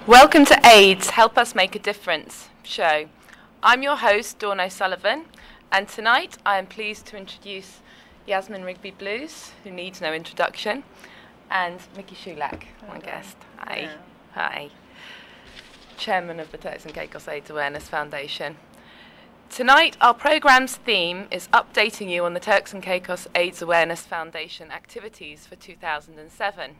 Welcome to AIDS, Help Us Make a Difference show. I'm your host, Sullivan, and tonight I am pleased to introduce Yasmin Rigby Blues, who needs no introduction, and Mickey Shulak, my guest. Hi. Yeah. Hi. Chairman of the Turks and Caicos AIDS Awareness Foundation. Tonight, our programme's theme is updating you on the Turks and Caicos AIDS Awareness Foundation activities for 2007.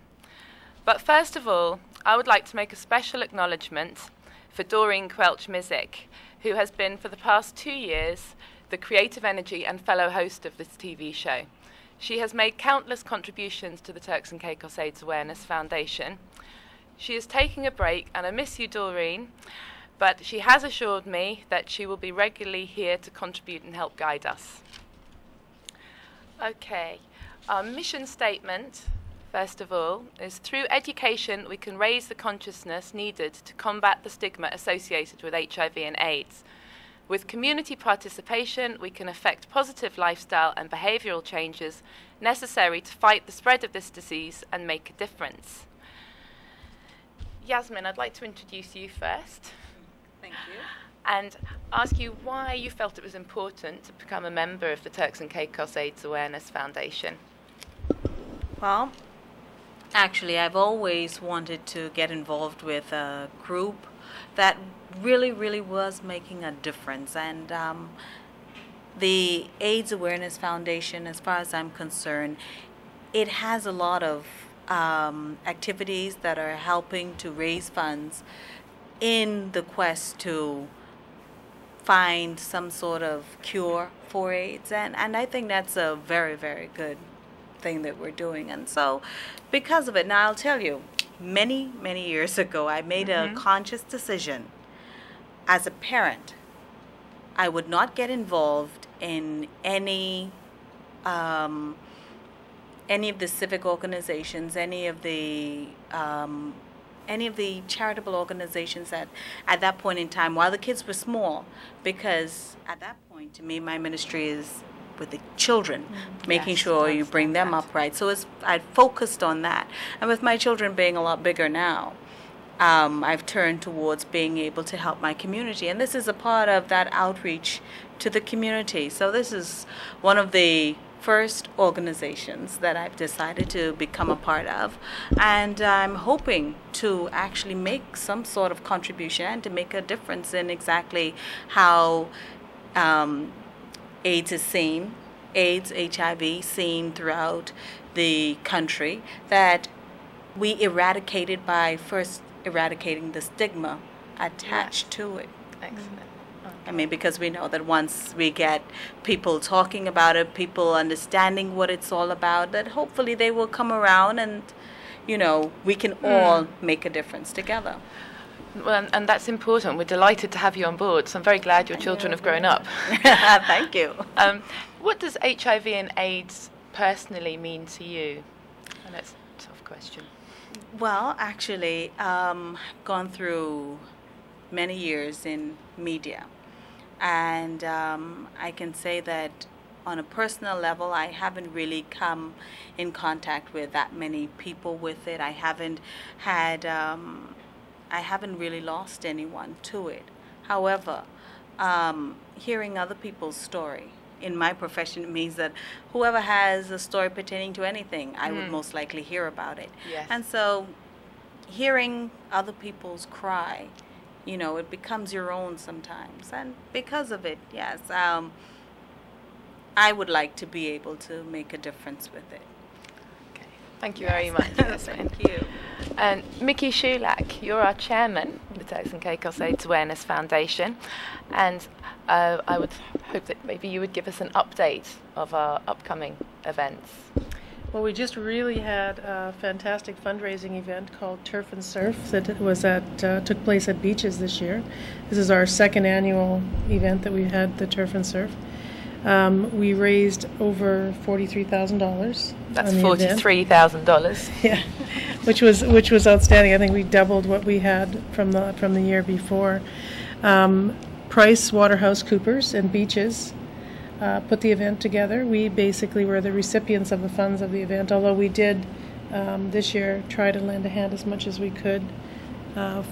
But first of all, I would like to make a special acknowledgement for Doreen Quelch-Mizik, who has been for the past 2 years the creative energy and fellow host of this TV show. She has made countless contributions to the Turks and Caicos AIDS Awareness Foundation. She is taking a break, and I miss you, Doreen, but she has assured me that she will be regularly here to contribute and help guide us. Okay, our mission statement, first of all, is through education we can raise the consciousness needed to combat the stigma associated with HIV and AIDS. With community participation, we can effect positive lifestyle and behavioural changes necessary to fight the spread of this disease and make a difference. Yasmin, I'd like to introduce you first. Thank you. And ask you why you felt it was important to become a member of the Turks and Caicos AIDS Awareness Foundation. Well, actually, I've always wanted to get involved with a group that really was making a difference. And the AIDS Awareness Foundation, as far as I'm concerned, it has a lot of activities that are helping to raise funds in the quest to find some sort of cure for AIDS. And I think that's a very good thing that we're doing. And so because of it, now I'll tell you, many years ago I made a conscious decision as a parent. I would not get involved in any of the civic organizations, any of the charitable organizations that at that point in time, while the kids were small, because at that point to me my ministry is with the children, making sure you bring them up right. So I focused on that. And with my children being a lot bigger now, I've turned towards being able to help my community. And this is a part of that outreach to the community. So this is one of the first organizations that I've decided to become a part of. And I'm hoping to actually make some sort of contribution and to make a difference in exactly how AIDS is seen, AIDS, HIV seen throughout the country, that we eradicated by first eradicating the stigma attached to it. Excellent. Okay. I mean, because we know that once we get people talking about it, people understanding what it's all about, that hopefully they will come around and, you know, we can all make a difference together. Well, and that's important. We're delighted to have you on board, so I'm very glad your children have grown up. Thank you. What does HIV and AIDS personally mean to you? And that's a tough question. Well, actually, gone through many years in media, and I can say that on a personal level, I haven't really come in contact with that many people with it. I haven't really lost anyone to it. However, hearing other people's story in my profession, it means that whoever has a story pertaining to anything, I would most likely hear about it. Yes. And so hearing other people's cry, you know, it becomes your own sometimes. And because of it, yes, I would like to be able to make a difference with it. Okay. Thank you very much. Thank you. And Mickey Shulak, you're our chairman of the Turks and Caicos AIDS Awareness Foundation, and I would hope that maybe you would give us an update of our upcoming events. Well, we just really had a fantastic fundraising event called Turf and Surf that took place at beaches this year. This is our second annual event that we had, the Turf and Surf. We raised over $43,000. That's $43,000. Yeah, which was outstanding. I think we doubled what we had from the year before. Price Waterhouse Coopers and Beaches put the event together. We basically were the recipients of the funds of the event, although we did this year try to lend a hand as much as we could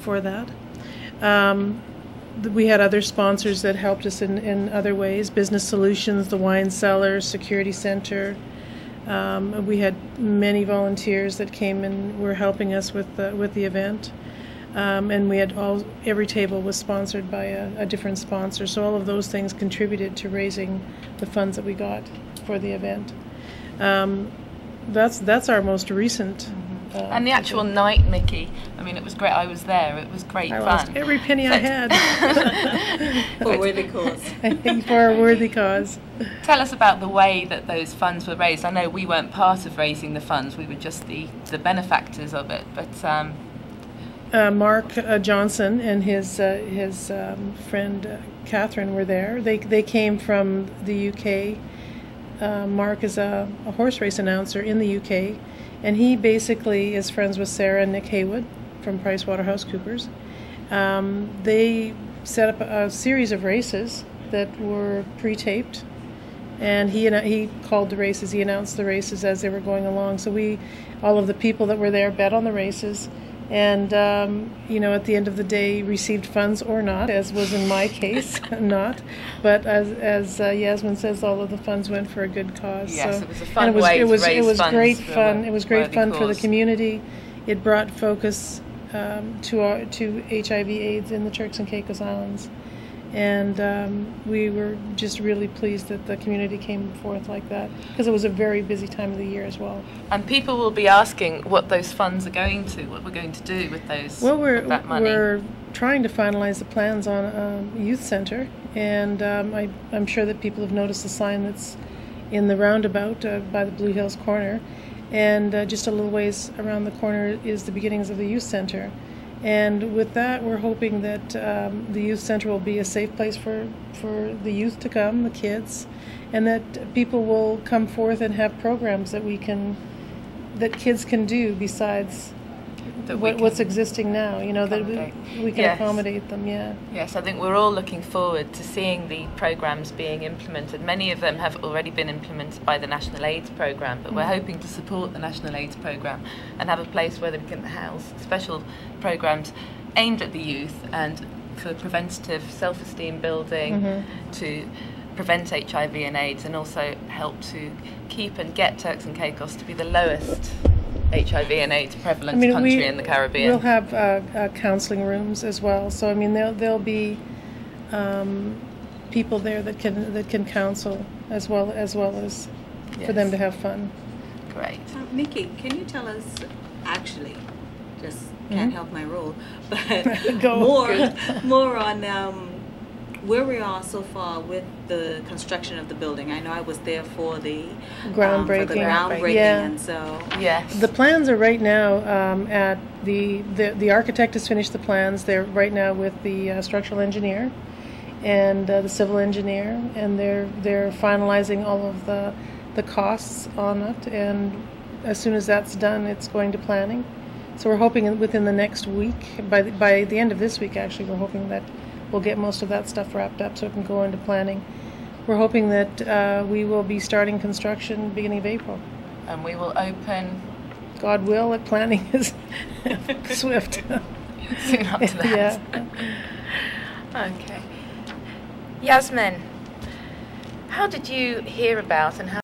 for that. We had other sponsors that helped us in other ways. Business Solutions, the Wine Cellar, Security Center. We had many volunteers that came and were helping us with the event. And we had every table was sponsored by a different sponsor. So all of those things contributed to raising the funds that we got for the event. That's our most recent. And the actual night, Mickey, I mean, it was great. I was there. It was great fun. I lost every penny I had. For a worthy cause. For a worthy cause. Tell us about the way that those funds were raised. I know we weren't part of raising the funds. We were just the benefactors of it. But Mark Johnson and his friend Catherine were there. They came from the UK. Mark is a horse race announcer in the UK. And he basically is friends with Sarah and Nick Haywood from PricewaterhouseCoopers. They set up a series of races that were pre-taped, and he called the races. He announced the races as they were going along. So all of the people that were there bet on the races, and at the end of the day, received funds or not, as was in my case, not. But as Yasmin says, all of the funds went for a good cause. Yes, so, it was a fun way to raise funds. It was great fun. It was great worthy fun cause. for the community. It brought focus to HIV AIDS in the Turks and Caicos Islands. And we were just really pleased that the community came forth like that, because it was a very busy time of the year as well. And people will be asking what those funds are going to, what we're going to do with those. That money. We're trying to finalize the plans on a youth center, and I'm sure that people have noticed the sign that's in the roundabout by the Blue Hills corner, and just a little ways around the corner is the beginnings of the youth center. And with that, we're hoping that the youth center will be a safe place for the youth to come, the kids, and that people will come forth and have programs that kids can do besides what's existing now. That we can accommodate them. Yeah. Yes, I think we're all looking forward to seeing the programs being implemented. Many of them have already been implemented by the National AIDS Programme, but we're hoping to support the National AIDS Programme and have a place where we can house special programs aimed at the youth and for preventative self-esteem building, to prevent HIV and AIDS, and also help to keep and get Turks and Caicos to be the lowest HIV and AIDS prevalent country in the Caribbean. We'll have counselling rooms as well. So there'll be people there that can counsel as well as for them to have fun. Great. Nikki, can you tell us, actually, just can't help my role, but more on where we are so far with the construction of the building? I know I was there for the groundbreaking, and so yes, the plans are right now at the architect has finished the plans. They're right now with the structural engineer and the civil engineer, and they're finalizing all of the costs on it. And as soon as that's done, it's going to planning. So we're hoping within the next week, by the end of this week, actually, we're hoping that we'll get most of that stuff wrapped up so it can go into planning. We're hoping that we will be starting construction beginning of April. And we will open, God will, that planning is swift. Soon up to that. Yeah. Okay. Yasmin, how did you hear about and how